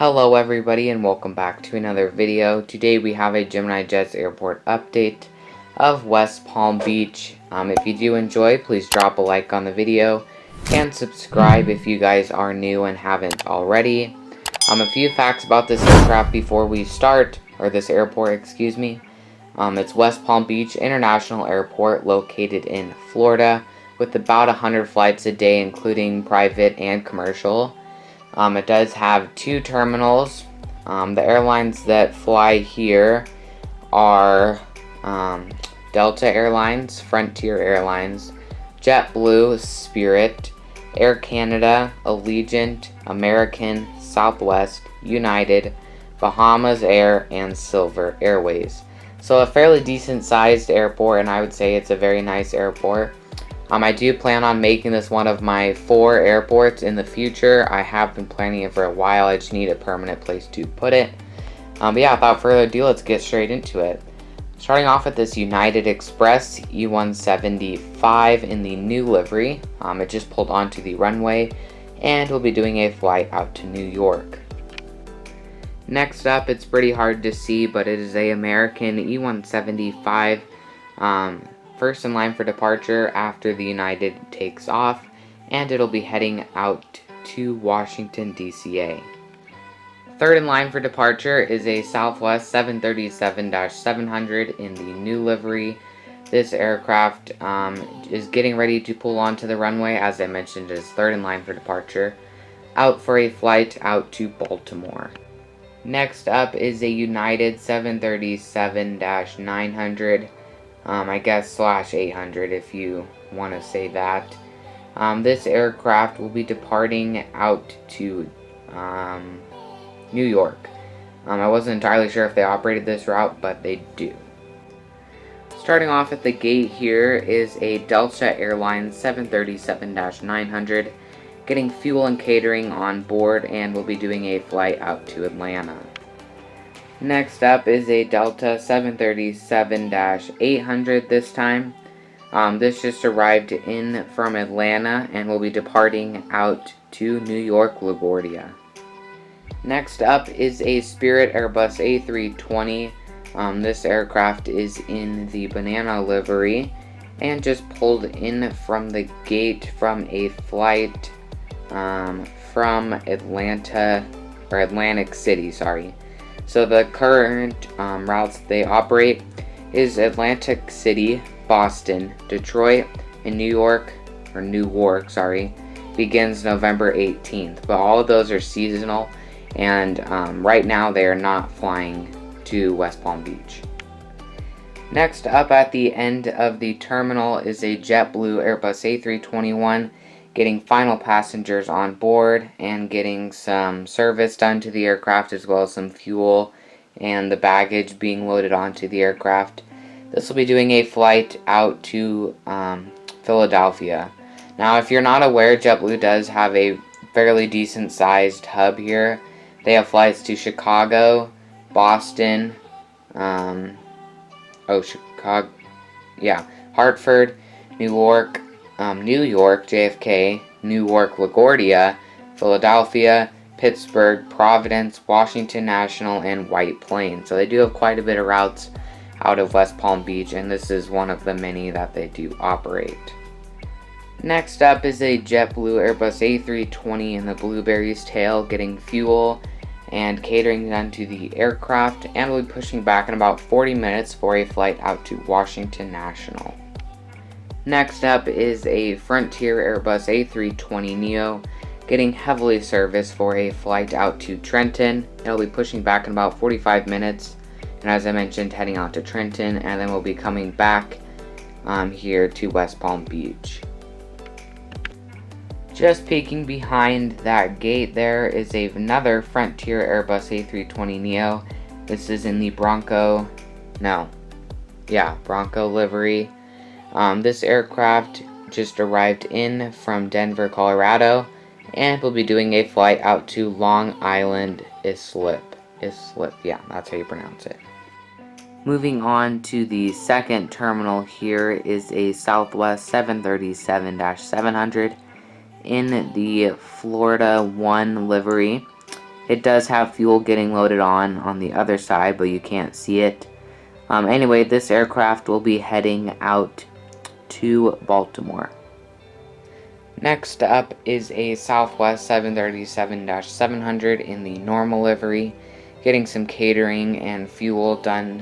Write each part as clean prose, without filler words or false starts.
Hello everybody and welcome back to another video. Today we have a Gemini Jets airport update of West Palm Beach. If you do enjoy, please drop a like on the video and subscribe if you guys are new and haven't already. A few facts about this aircraft before we start, or this airport, excuse me. It's West Palm Beach International Airport located in Florida with about 100 flights a day including private and commercial. It does have two terminals. The airlines that fly here are Delta Airlines, Frontier Airlines, Jetblue, Spirit, Air Canada, Allegiant, American, Southwest, United, Bahamas Air, and Silver Airways. So a fairly decent sized airport, and I would say it's a very nice airport. I do plan on making this one of my 4 airports in the future. I have been planning it for a while. I just need a permanent place to put it. But yeah, without further ado, let's get straight into it. Starting off with this United Express E175 in the new livery. It just pulled onto the runway and will be doing a flight out to New York. Next up, it's pretty hard to see, but it is a American E175. First in line for departure after the United takes off, and it'll be heading out to Washington, D.C. Third in line for departure is a Southwest 737-700 in the new livery. This aircraft is getting ready to pull onto the runway. As I mentioned, it is third in line for departure, out for a flight out to Baltimore. Next up is a United 737-900. I guess /800 if you want to say that. This aircraft will be departing out to New York. I wasn't entirely sure if they operated this route, but they do. Starting off at the gate here is a Delta Airlines 737-900 getting fuel and catering on board and will be doing a flight out to Atlanta. Next up is a Delta 737-800 this time. This just arrived in from Atlanta and will be departing out to New York LaGuardia. Next up is a Spirit Airbus A320. This aircraft is in the banana livery and just pulled in from the gate from a flight from Atlantic City, sorry. So the current routes they operate is Atlantic City, Boston, Detroit, and Newark, begins November 18th. But all of those are seasonal, and right now they are not flying to West Palm Beach. Next up at the end of the terminal is a JetBlue Airbus A321 getting final passengers on board and getting some service done to the aircraft as well as some fuel and the baggage being loaded onto the aircraft. This will be doing a flight out to Philadelphia. Now, if you're not aware, JetBlue does have a fairly decent sized hub here. They have flights to Chicago, Boston, Hartford, New York, JFK, Newark LaGuardia, Philadelphia, Pittsburgh, Providence, Washington National, and White Plains. So they do have quite a bit of routes out of West Palm Beach, and this is one of the many that they do operate. Next up is a JetBlue Airbus A320 in the Blueberry's tail getting fuel and catering done to the aircraft, and will be pushing back in about 40 minutes for a flight out to Washington National. Next up is a Frontier Airbus A320neo getting heavily serviced for a flight out to Trenton. It'll be pushing back in about 45 minutes, and as I mentioned, heading out to Trenton, and then we'll be coming back here to West Palm Beach. Just peeking behind that gate there is another Frontier Airbus A320neo. This is in the Bronco livery. This aircraft just arrived in from Denver, Colorado, and will be doing a flight out to Long Island Islip, yeah, that's how you pronounce it. Moving on to the second terminal here is a Southwest 737-700 in the Florida 1 livery. It does have fuel getting loaded on the other side, but you can't see it. Anyway, this aircraft will be heading out to Baltimore. Next up is a Southwest 737-700 in the normal livery, getting some catering and fuel done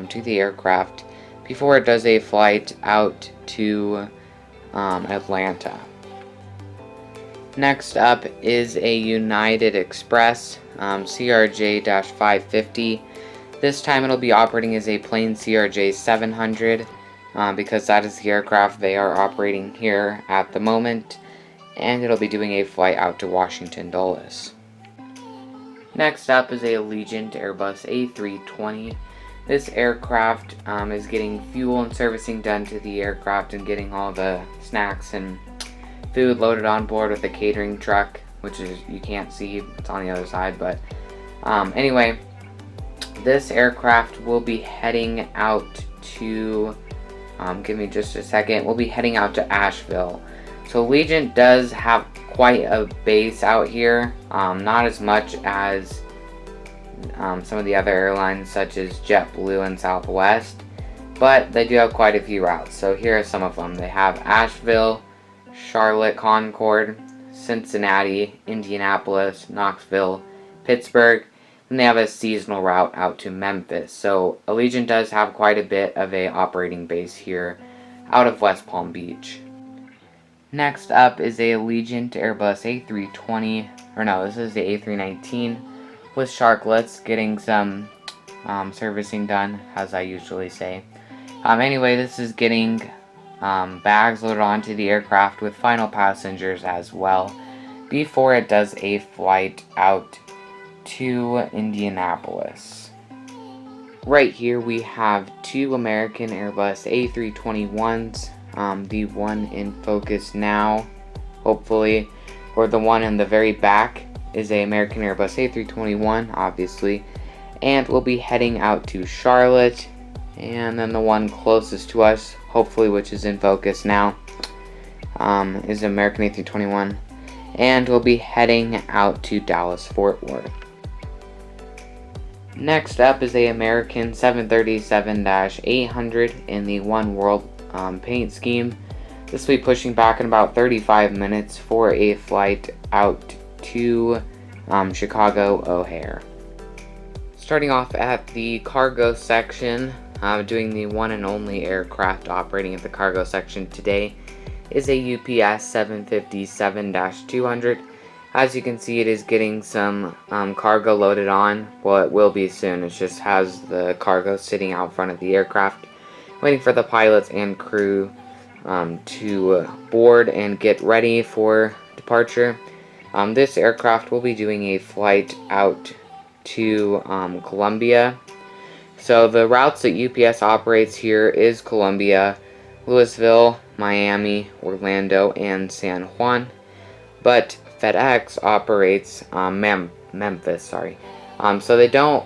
to the aircraft before it does a flight out to Atlanta. Next up is a United Express CRJ-550. This time it'll be operating as a plain CRJ-700 because that is the aircraft they are operating here at the moment, and it'll be doing a flight out to Washington Dulles. Next up is a Allegiant Airbus A320. This aircraft is getting fuel and servicing done to the aircraft and getting all the snacks and food loaded on board with a catering truck, which is, you can't see, it's on the other side, but anyway, this aircraft will be heading out to, give me just a second, we'll be heading out to Asheville. So Allegiant does have quite a base out here, not as much as some of the other airlines such as JetBlue and Southwest, but they do have quite a few routes. So here are some of them. They have Asheville, Charlotte, Concord, Cincinnati, Indianapolis, Knoxville, Pittsburgh, and they have a seasonal route out to Memphis. So Allegiant does have quite a bit of a operating base here out of West Palm Beach. Next up is a Allegiant Airbus A320, or no, this is the A319 with sharklets, getting some servicing done, as I usually say. Anyway, this is getting bags loaded onto the aircraft with final passengers as well before it does a flight out to Indianapolis. Right here we have two American Airbus A321s, the one in focus now, hopefully, or the one in the very back is a American Airbus A321, obviously, and we'll be heading out to Charlotte. And then the one closest to us, hopefully, which is in focus now, is American A321. And we'll be heading out to Dallas-Fort Worth. Next up is a American 737-800 in the One World paint scheme. This will be pushing back in about 35 minutes for a flight out to Chicago O'Hare. Starting off at the cargo section, doing the one and only aircraft operating at the cargo section today is a UPS 757-200. As you can see, it is getting some cargo loaded on. Well, it will be soon. It just has the cargo sitting out front of the aircraft, waiting for the pilots and crew to board and get ready for departure. This aircraft will be doing a flight out to Columbia. So the routes that UPS operates here is Columbia, Louisville, Miami, Orlando, and San Juan. But FedEx operates Memphis. So they don't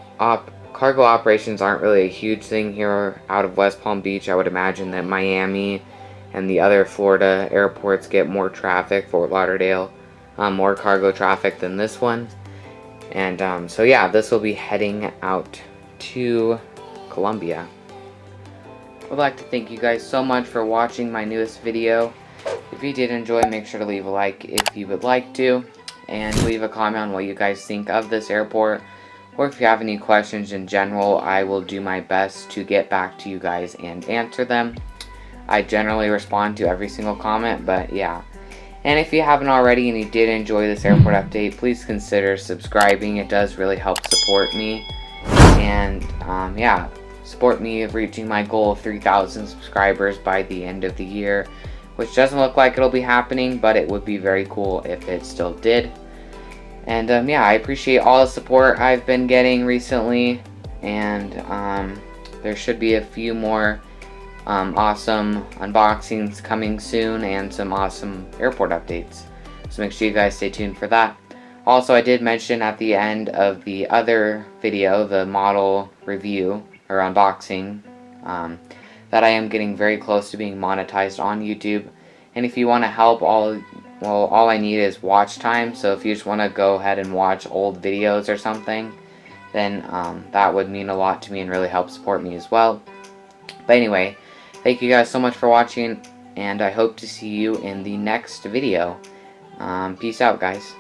cargo operations aren't really a huge thing here out of West Palm Beach. I would imagine that Miami and the other Florida airports get more traffic. Fort Lauderdale, more cargo traffic than this one. And so yeah, this will be heading out to Columbia. I would like to thank you guys so much for watching my newest video. If you did enjoy, make sure to leave a like if you would like to, and leave a comment on what you guys think of this airport, or if you have any questions in general, I will do my best to get back to you guys and answer them. I generally respond to every single comment, but yeah. And if you haven't already and you did enjoy this airport update, please consider subscribing. It does really help support me, and yeah, support me of reaching my goal of 3,000 subscribers by the end of the year, which doesn't look like it'll be happening, but it would be very cool if it still did. And yeah, I appreciate all the support I've been getting recently, and there should be a few more awesome unboxings coming soon and some awesome airport updates. So make sure you guys stay tuned for that. Also, I did mention at the end of the other video, the model review or unboxing, that I am getting very close to being monetized on YouTube. And if you want to help, all well, all I need is watch time. So if you just want to go ahead and watch old videos or something, then that would mean a lot to me and really help support me as well. But anyway, thank you guys so much for watching, and I hope to see you in the next video. Peace out, guys.